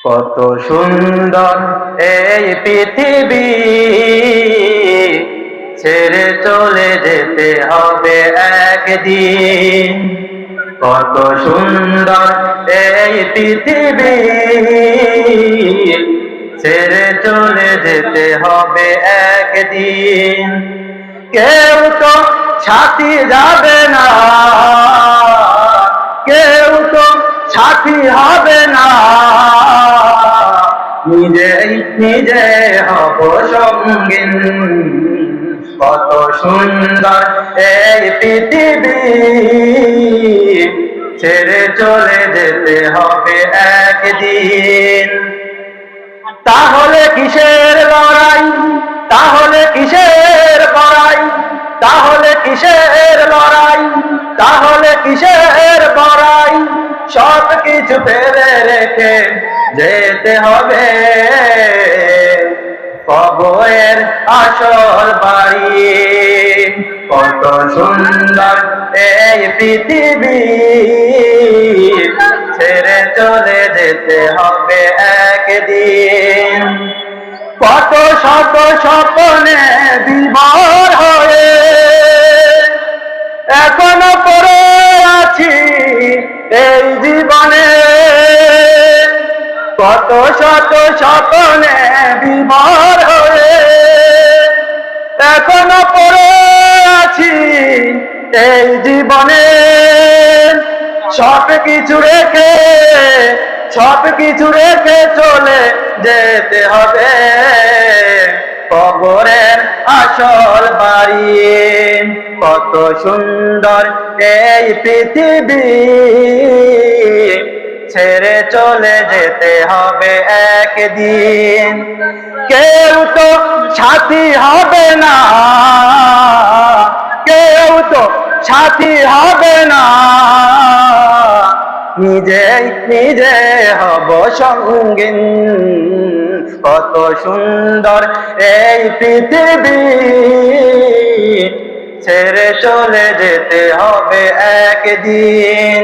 কত সুন্দর এই পৃথিবী, ছেড়ে চলে যেতে হবে একদিন। কত সুন্দর এই পৃথিবী, ছেড়ে চলে যেতে হবে একদিন। কেউ তো সাথী যাবে না, কেউ তো সাথী হবে না, নিজেই নিজে হব সঙ্গীন। কত সুন্দর এই পৃথিবী, ছেড়ে চলে যেতে হবে একদিন। তাহলে কিসের লড়াই, তাহলে কিসের বড়াই, তাহলে কিসের লড়াই, তাহলে কিসের বড়াই, সব কিছু ফেলে রেখে যেতে হবে কবরের আসল বাড়ি। কত সুন্দর এই পৃথিবী, ছেড়ে চলে যেতে হবে একদিন। কত শত স্বপ্নে বিভোর হয়ে এখনো পড়ে আছি এই জীবনে। কত শত স্বপ্নে বিভোর হয়ে এখনো পড়ে আছি এই জীবনে। সব কিছু রেখে, সব কিছু রেখে চলে যেতে হবে কবরের আসল বাড়ি। কত সুন্দর এই পৃথিবী, ছেড়ে চলে যেতে হবে একদিন। কেউ তো সাথী হবে না, কেউ তো সাথী হবে না, নিজেই নিজে হব সঙ্গীন। কত সুন্দর এই পৃথিবী, ছেড়ে চলে যেতে হবে একদিন।